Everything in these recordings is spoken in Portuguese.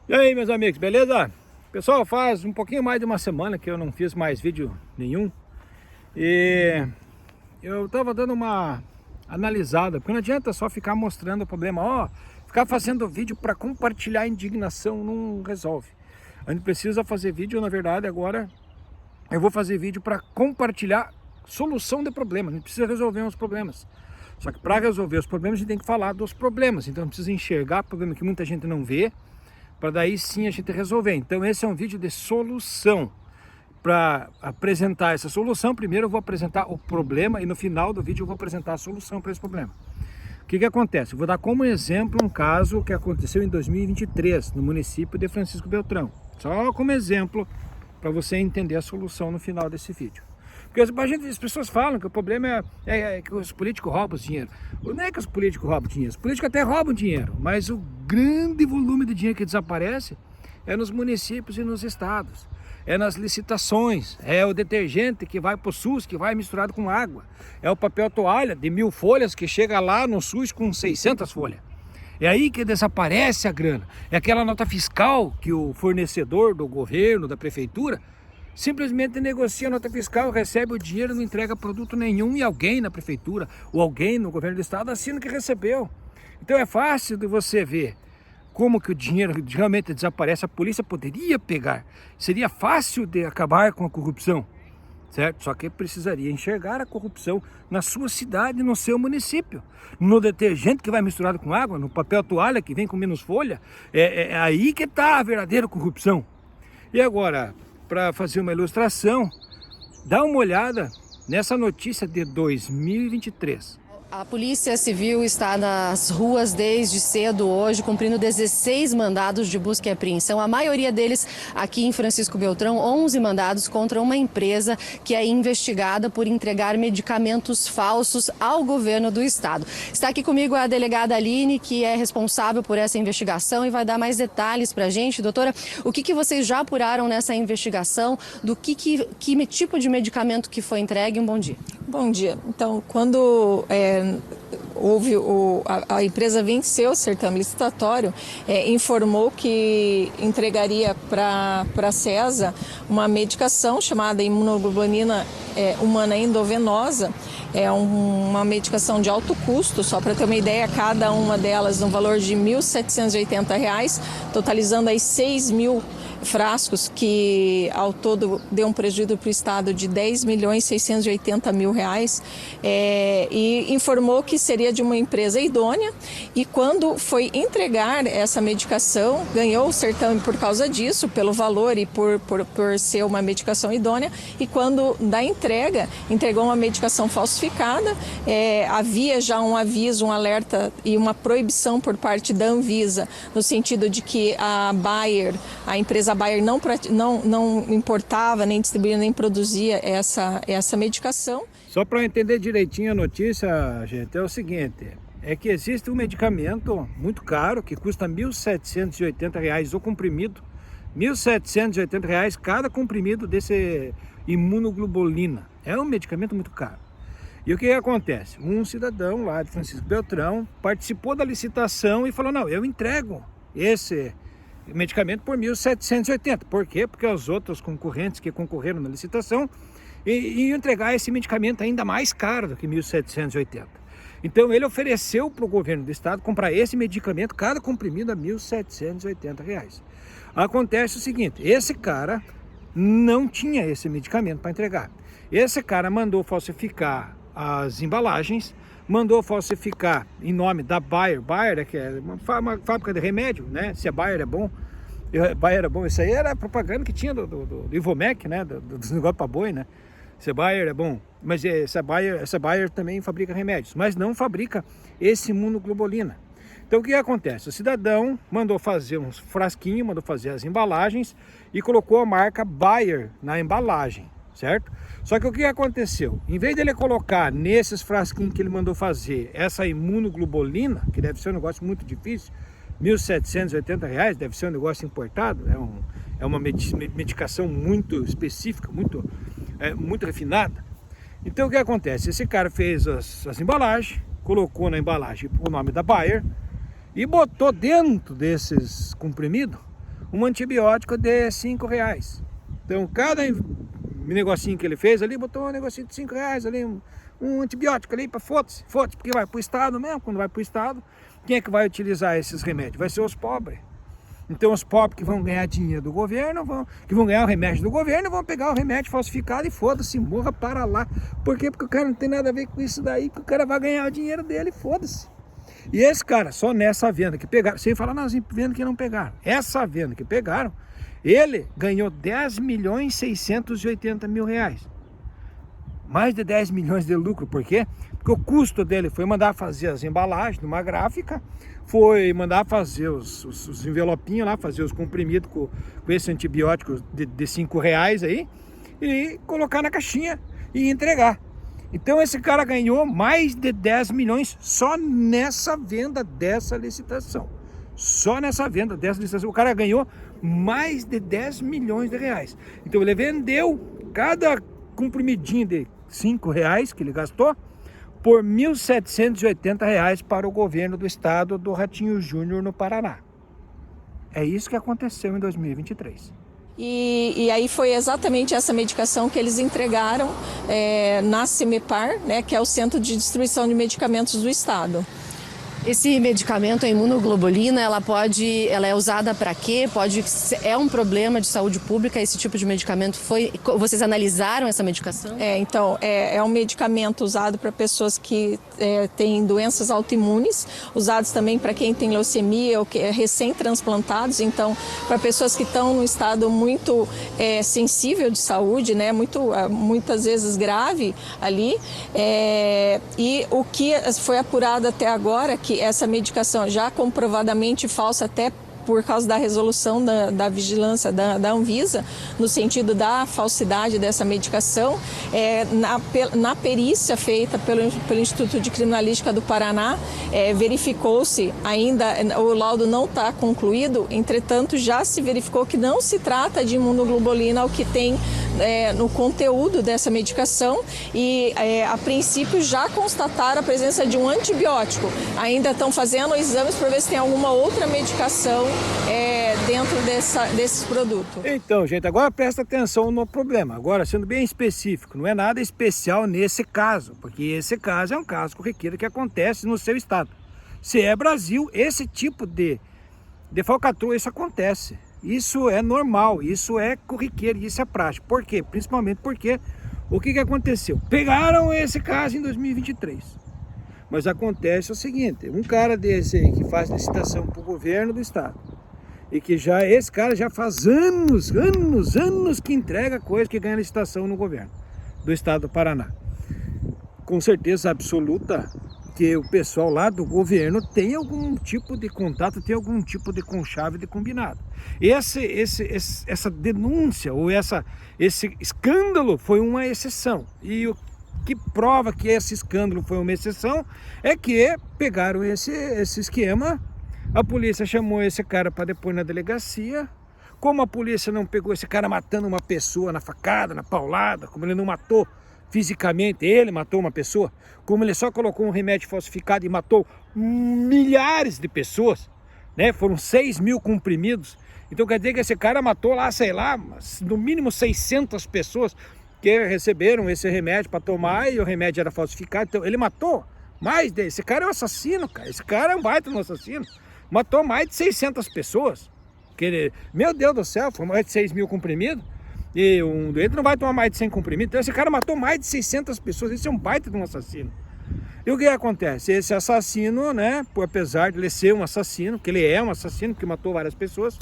E aí, meus amigos, beleza? Pessoal, faz um pouquinho mais de uma semana que eu não fiz mais vídeo nenhum. E eu tava dando uma analisada, porque não adianta só ficar mostrando o problema. Ficar fazendo vídeo para compartilhar indignação não resolve. A gente precisa fazer vídeo, na verdade, agora eu vou fazer vídeo para compartilhar solução de problemas. A gente precisa resolver uns problemas. Só que para resolver os problemas a gente tem que falar dos problemas. Então a gente precisa enxergar problema que muita gente não vê, para daí sim a gente resolver. Então esse é um vídeo de solução. Para apresentar essa solução, primeiro eu vou apresentar o problema e no final do vídeo eu vou apresentar a solução para esse problema. O que acontece? Eu vou dar como exemplo um caso que aconteceu em 2023 no município de Francisco Beltrão. Só como exemplo para você entender a solução no final desse vídeo. Porque as pessoas falam que o problema é que os políticos roubam dinheiro. Não é que os políticos roubam dinheiro, os políticos até roubam dinheiro, mas o grande volume de dinheiro que desaparece é nos municípios e nos estados. É nas licitações, é o detergente que vai para o SUS, que vai misturado com água. É o papel toalha de 1000 folhas que chega lá no SUS com 600 folhas. É aí que desaparece a grana. É aquela nota fiscal que o fornecedor do governo, da prefeitura, simplesmente negocia a nota fiscal, recebe o dinheiro, não entrega produto nenhum e alguém na prefeitura ou alguém no governo do estado assina que recebeu. Então é fácil de você ver como que o dinheiro realmente desaparece. A polícia poderia pegar, seria fácil de acabar com a corrupção, certo? Só que precisaria enxergar a corrupção na sua cidade, no seu município, no detergente que vai misturado com água, no papel toalha que vem com menos folha. É aí que está a verdadeira corrupção. E agora, para fazer uma ilustração, dá uma olhada nessa notícia de 2023. A Polícia Civil está nas ruas desde cedo hoje, cumprindo 16 mandados de busca e apreensão. A maioria deles aqui em Francisco Beltrão, 11 mandados contra uma empresa que é investigada por entregar medicamentos falsos ao governo do estado. Está aqui comigo a delegada Aline, que é responsável por essa investigação e vai dar mais detalhes para a gente. Doutora, o que vocês já apuraram nessa investigação? Do que tipo de medicamento que foi entregue? Um bom dia. Bom dia. Então, quando a empresa venceu o certame licitatório, informou que entregaria para a CESA uma medicação chamada imunoglobulina humana endovenosa. É uma medicação de alto custo, só para ter uma ideia, cada uma delas no valor de R$ 1.780, totalizando aí 6.000 frascos, que ao todo deu um prejuízo para o estado de R$ 10.680.000, e informou que seria de uma empresa idônea, e quando foi entregar essa medicação, ganhou o certame por causa disso, pelo valor e por ser uma medicação idônea, e quando da entrega, entregou uma medicação falsificada. Havia já um aviso, um alerta e uma proibição por parte da Anvisa, no sentido de que a Bayer, a empresa Bayer, não importava, nem distribuía, nem produzia essa medicação. Só para entender direitinho a notícia, gente, é o seguinte: é que existe um medicamento muito caro que custa R$ 1.780 o comprimido, R$ 1.780 cada comprimido desse imunoglobulina. É um medicamento muito caro. E o que acontece? Um cidadão lá de Francisco Beltrão participou da licitação e falou: não, eu entrego esse medicamento por 1.780. Por quê? Porque os outros concorrentes que concorreram na licitação iam entregar esse medicamento ainda mais caro do que 1.780. Então ele ofereceu para o governo do estado comprar esse medicamento, cada comprimido, a R$ 1.780. Acontece o seguinte: esse cara não tinha esse medicamento para entregar. Esse cara mandou falsificar as embalagens, mandou falsificar em nome da Bayer. Bayer que é uma fábrica de remédio, né? Se a Bayer é bom, Bayer é bom. Isso aí era a propaganda que tinha do Ivomec, né? Dos negócios para boi, né? Se a Bayer é bom, mas essa Bayer também fabrica remédios, mas não fabrica esse imunoglobulina. Então o que acontece? O cidadão mandou fazer uns frasquinhos, mandou fazer as embalagens e colocou a marca Bayer na embalagem, certo? Só que o que aconteceu? Em vez dele colocar nesses frasquinhos que ele mandou fazer essa imunoglobulina, que deve ser um negócio muito difícil, R$ 1.780, deve ser um negócio importado, é uma medicação muito específica, muito refinada. Então o que acontece? Esse cara fez as embalagens, colocou na embalagem o nome da Bayer e botou dentro desses comprimidos um antibiótico de 5 reais. Então cada negocinho que ele fez ali, botou um negocinho de 5 reais ali, um antibiótico ali para foda-se, porque vai para o Estado mesmo. Quando vai para o Estado, quem é que vai utilizar esses remédios? Vai ser os pobres. Então os pobres que vão ganhar dinheiro do governo, que vão ganhar o remédio do governo, vão pegar o remédio falsificado e foda-se, morra para lá. Por quê? Porque o cara não tem nada a ver com isso daí, que o cara vai ganhar o dinheiro dele, foda-se. E esse cara, só nessa venda que pegaram, sem falar nas vendas que não pegaram, essa venda que pegaram, ele ganhou 10.680.000 reais. Mais de 10 milhões de lucro. Por quê? Porque o custo dele foi mandar fazer as embalagens numa gráfica, foi mandar fazer os envelopinhos lá, fazer os comprimidos com esse antibiótico de 5 reais aí, e colocar na caixinha e entregar. Então esse cara ganhou mais de 10 milhões só nessa venda dessa licitação. Só nessa venda dessa licitação o cara ganhou mais de 10 milhões de reais. Então ele vendeu cada comprimidinho de 5 reais que ele gastou por R$ 1.780 para o governo do estado do Ratinho Júnior no Paraná. É isso que aconteceu em 2023. E aí foi exatamente essa medicação que eles entregaram na CEMEPAR, né, que é o Centro de Distribuição de Medicamentos do Estado. Esse medicamento, a imunoglobulina, ela é usada para quê? É um problema de saúde pública esse tipo de medicamento? Vocês analisaram essa medicação? Então, é um medicamento usado para pessoas que têm doenças autoimunes, usados também para quem tem leucemia ou que é recém-transplantados, então, para pessoas que estão num estado muito sensível de saúde, né, muitas vezes grave ali, e o que foi apurado até agora, que essa medicação já comprovadamente falsa até por causa da resolução da vigilância da Anvisa, no sentido da falsidade dessa medicação, na perícia feita pelo Instituto de Criminalística do Paraná, verificou-se, ainda o laudo não está concluído, entretanto já se verificou que não se trata de imunoglobulina, o que tem no conteúdo dessa medicação, e a princípio já constataram a presença de um antibiótico. Ainda estão fazendo exames para ver se tem alguma outra medicação dentro desses produtos. Então, gente, agora presta atenção no problema. Agora, sendo bem específico, não é nada especial nesse caso, porque esse caso é um caso corriqueiro que acontece no seu estado. Se é Brasil, esse tipo de falcatrua, isso acontece. Isso é normal, isso é corriqueiro, isso é prático. Por quê? Principalmente porque o que aconteceu? Pegaram esse caso em 2023. Mas acontece o seguinte, um cara desse aí que faz licitação para o governo do estado, e que esse cara já faz anos que entrega coisa que ganha licitação no governo do estado do Paraná. Com certeza absoluta que o pessoal lá do governo tem algum tipo de contato, tem algum tipo de conchave de combinado. Essa denúncia ou esse escândalo foi uma exceção. E o que prova que esse escândalo foi uma exceção é que pegaram esse esquema, a polícia chamou esse cara para depor na delegacia. Como a polícia não pegou esse cara matando uma pessoa na facada, na paulada, como ele não matou fisicamente, ele matou uma pessoa, como ele só colocou um remédio falsificado e matou milhares de pessoas, né? Foram 6 mil comprimidos. Então quer dizer que esse cara matou lá, sei lá, no mínimo 600 pessoas que receberam esse remédio para tomar e o remédio era falsificado. Então ele matou mais de... Esse cara é um assassino, cara. Esse cara é um baita no assassino. Matou mais de 600 pessoas. Meu Deus do céu, foi mais de 6 mil comprimidos. E um doente não vai tomar mais de 100 comprimidos. Então esse cara matou mais de 600 pessoas. Esse é um baita de um assassino. E o que acontece? Esse assassino, né, apesar de ele ser um assassino, que ele é um assassino, que matou várias pessoas,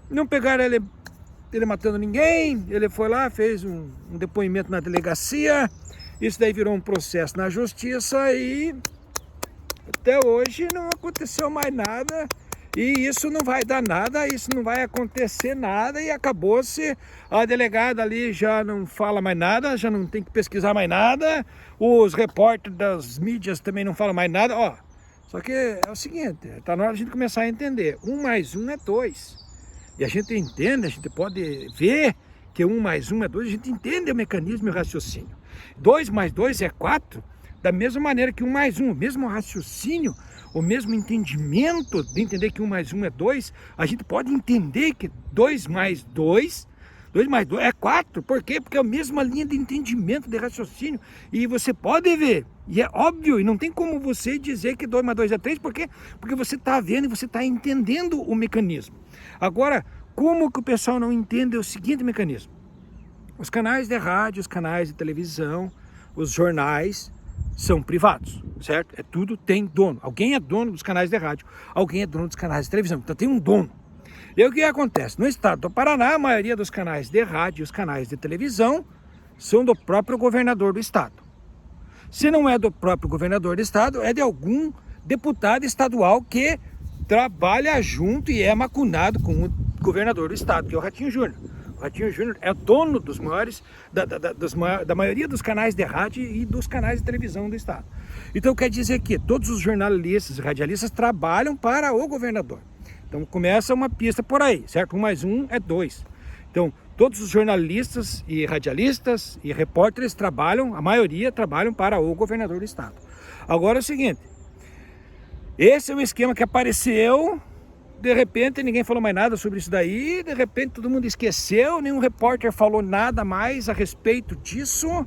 não pegaram ele matando ninguém. Ele foi lá, fez um depoimento na delegacia. Isso daí virou um processo na justiça e até hoje não aconteceu mais nada. E isso não vai dar nada, isso não vai acontecer nada e acabou-se. A delegada ali já não fala mais nada, já não tem que pesquisar mais nada. Os repórteres das mídias também não falam mais nada. Ó, só que é o seguinte, tá na hora de a gente começar a entender. 1 mais 1 é 2. E a gente entende, a gente pode ver que 1 mais 1 é 2, a gente entende o mecanismo e o raciocínio. 2 mais 2 é 4, Da mesma maneira que 1 mais 1, o mesmo raciocínio, o mesmo entendimento de entender que 1 mais 1 é 2, a gente pode entender que 2 mais 2 é 4. Por quê? Porque é a mesma linha de entendimento, de raciocínio. E você pode ver, e é óbvio, e não tem como você dizer que 2 mais 2 é 3, por quê? Porque você está vendo e você está entendendo o mecanismo. Agora, como que o pessoal não entende o seguinte mecanismo? Os canais de rádio, os canais de televisão, os jornais são privados, certo? É tudo tem dono. Alguém é dono dos canais de rádio, alguém é dono dos canais de televisão. Então tem um dono. E o que acontece? No estado do Paraná, a maioria dos canais de rádio e os canais de televisão são do próprio governador do estado. Se não é do próprio governador do estado, é de algum deputado estadual que trabalha junto e é macunado com o governador do estado, que é o Ratinho Júnior. O Ratinho Júnior é dono dos maiores, da maioria dos canais de rádio e dos canais de televisão do estado. Então quer dizer que todos os jornalistas e radialistas trabalham para o governador. Então começa uma pista por aí, certo? 1 mais 1 é 2. Então todos os jornalistas e radialistas e repórteres trabalham, a maioria trabalham para o governador do estado. Agora é o seguinte, esse é um esquema que apareceu, de repente ninguém falou mais nada sobre isso daí, de repente todo mundo esqueceu, nenhum repórter falou nada mais a respeito disso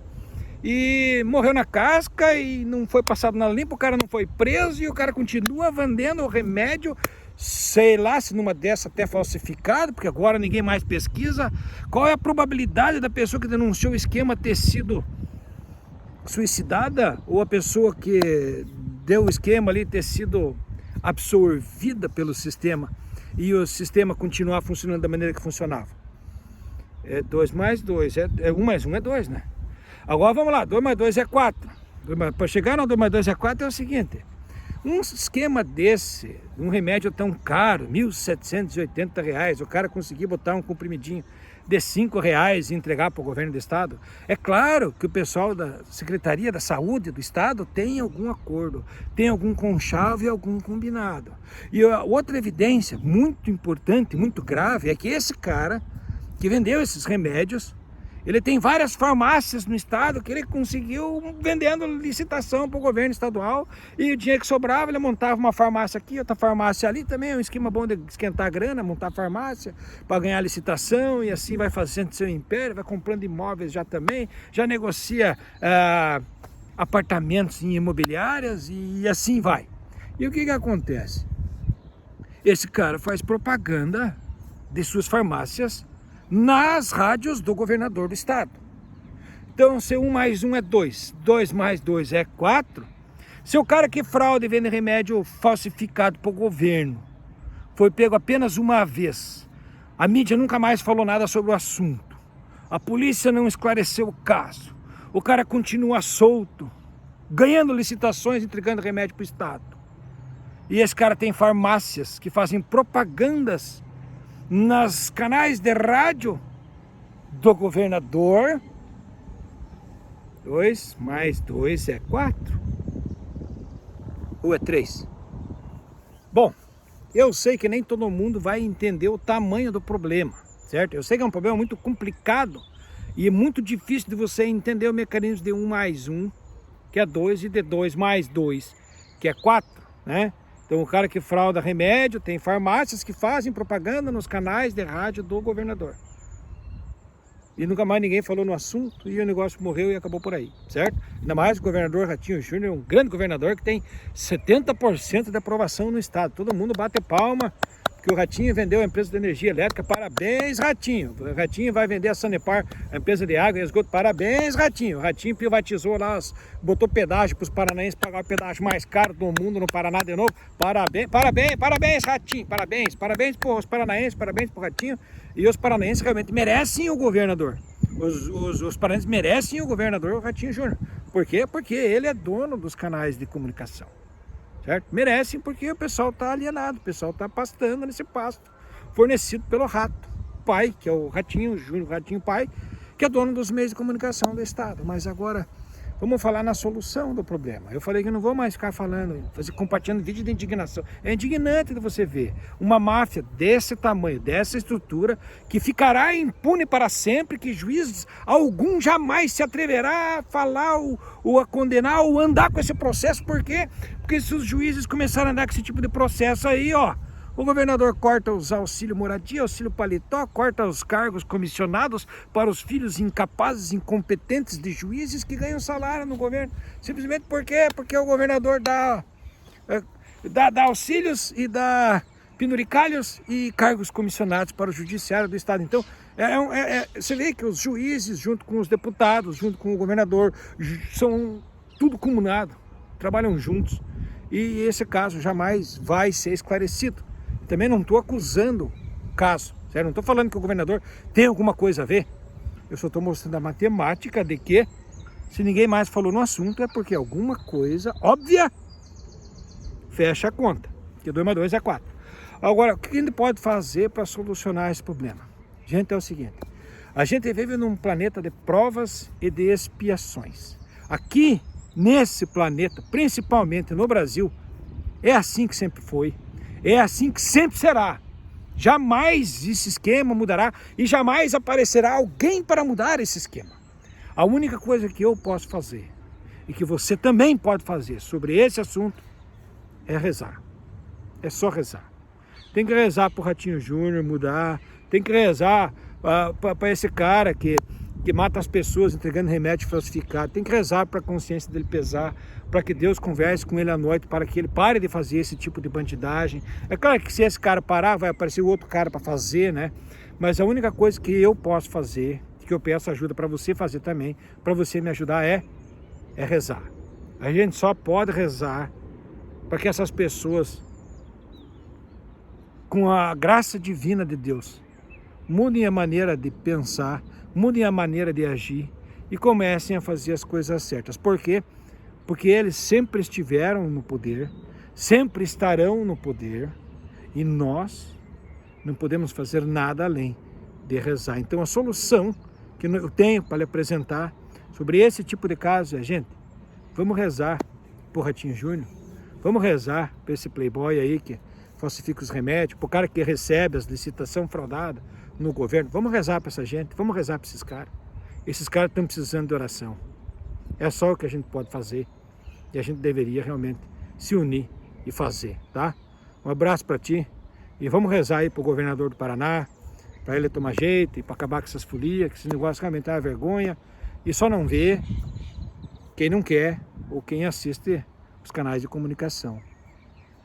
e morreu na casca e não foi passado na limpa, o cara não foi preso e o cara continua vendendo o remédio, sei lá se numa dessa até falsificado, porque agora ninguém mais pesquisa. Qual é a probabilidade da pessoa que denunciou o esquema ter sido suicidada ou a pessoa que deu o esquema ali ter sido absorvida pelo sistema e o sistema continuar funcionando da maneira que funcionava? É 2 mais 2, 1 mais 1 é 2, né? Agora vamos lá, 2 mais 2 é 4. Para chegar no 2 mais 2 é 4 é o seguinte, um esquema desse, um remédio tão caro, R$ 1.780, o cara conseguir botar um comprimidinho de R$ 5,00 e entregar para o governo do estado, é claro que o pessoal da Secretaria da Saúde do estado tem algum acordo, tem algum conchavo e algum combinado. E a outra evidência muito importante, muito grave, é que esse cara que vendeu esses remédios, ele tem várias farmácias no estado que ele conseguiu vendendo licitação para o governo estadual e o dinheiro que sobrava ele montava uma farmácia aqui, outra farmácia ali, também é um esquema bom de esquentar a grana, montar farmácia para ganhar licitação e assim vai fazendo seu império, vai comprando imóveis já também, já negocia apartamentos em imobiliárias e assim vai. E o que acontece? Esse cara faz propaganda de suas farmácias nas rádios do governador do estado. Então se 1 mais 1 é 2, 2 mais 2 é 4, se o cara que fraude e vende remédio falsificado para o governo foi pego apenas uma vez, a mídia nunca mais falou nada sobre o assunto, a polícia não esclareceu o caso, o cara continua solto, ganhando licitações, entregando remédio para o estado, e esse cara tem farmácias que fazem propagandas nas canais de rádio do governador, 2 mais 2 é 4 ou é 3? Bom, eu sei que nem todo mundo vai entender o tamanho do problema, certo? Eu sei que é um problema muito complicado e é muito difícil de você entender o mecanismo de 1 mais 1, que é 2, e de 2 mais 2, que é 4, né? Então o cara que frauda remédio, tem farmácias que fazem propaganda nos canais de rádio do governador. E nunca mais ninguém falou no assunto e o negócio morreu e acabou por aí, certo? Ainda mais o governador Ratinho Júnior, um grande governador que tem 70% de aprovação no estado. Todo mundo bate palma que o Ratinho vendeu a empresa de energia elétrica. Parabéns, Ratinho. O Ratinho vai vender a Sanepar, a empresa de água e esgoto. Parabéns, Ratinho. O Ratinho privatizou lá, botou pedágio para os paranaenses pagar o pedágio mais caro do mundo no Paraná de novo. Parabéns, parabéns, parabéns, Ratinho. Parabéns, parabéns para os paranaenses, parabéns para o Ratinho. E os paranaenses realmente merecem o governador. Os paranaenses merecem o governador, o Ratinho Júnior. Por quê? Porque ele é dono dos canais de comunicação. Certo? Merecem porque o pessoal está alienado, o pessoal está pastando nesse pasto fornecido pelo rato pai, que é o Ratinho Júnior, o Ratinho pai, que é dono dos meios de comunicação do estado. Mas agora Vamos falar na solução do problema. Eu falei que eu não vou mais ficar falando, compartilhando vídeo de indignação. É indignante de você ver uma máfia desse tamanho, dessa estrutura, que ficará impune para sempre, que juiz algum jamais se atreverá a falar ou a condenar ou andar com esse processo. Por quê? Porque se os juízes começarem a andar com esse tipo de processo aí, ó, o governador corta os auxílio moradia, auxílio paletó, corta os cargos comissionados para os filhos incapazes, incompetentes de juízes que ganham salário no governo. Simplesmente por quê? Porque o governador dá auxílios e dá penduricalhos e cargos comissionados para o judiciário do estado. Então, você vê que os juízes, junto com os deputados, junto com o governador, são tudo comunado, trabalham juntos. E esse caso jamais vai ser esclarecido. Também não estou acusando o caso, certo? Não estou falando que o governador tem alguma coisa a ver. Eu só estou mostrando a matemática de que, se ninguém mais falou no assunto, é porque alguma coisa óbvia fecha a conta. Que 2 mais 2 é 4. Agora, o que a gente pode fazer para solucionar esse problema? Gente, é o seguinte. A gente vive num planeta de provas e de expiações. Aqui, nesse planeta, principalmente no Brasil, é assim que sempre foi. É assim que sempre será. Jamais esse esquema mudará e jamais aparecerá alguém para mudar esse esquema. A única coisa que eu posso fazer e que você também pode fazer sobre esse assunto é rezar. É só rezar. Tem que rezar para o Ratinho Júnior mudar, tem que rezar para esse cara que mata as pessoas entregando remédio falsificado, tem que rezar para a consciência dele pesar, para que Deus converse com ele à noite, para que ele pare de fazer esse tipo de bandidagem. É claro que se esse cara parar, vai aparecer outro cara para fazer, né? Mas a única coisa que eu posso fazer, que eu peço ajuda para você fazer também, para você me ajudar, é rezar. A gente só pode rezar para que essas pessoas, com a graça divina de Deus, mudem a maneira de pensar, mudem a maneira de agir e comecem a fazer as coisas certas. Por quê? Porque eles sempre estiveram no poder, sempre estarão no poder e nós não podemos fazer nada além de rezar. Então a solução que eu tenho para lhe apresentar sobre esse tipo de caso é, gente, vamos rezar para o Ratinho Júnior, vamos rezar para esse playboy aí que falsifica os remédios, para o cara que recebe as licitações fraudadas no governo. Vamos rezar para essa gente, vamos rezar para esses caras. Esses caras estão precisando de oração. É só o que a gente pode fazer e a gente deveria realmente se unir e fazer, tá? Um abraço para ti e vamos rezar aí para o governador do Paraná, para ele tomar jeito e para acabar com essas folias, que esse negócio realmente é uma vergonha e só não vê quem não quer ou quem assiste os canais de comunicação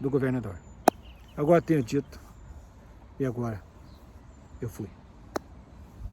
do governador. Agora tenho dito e agora eu fui.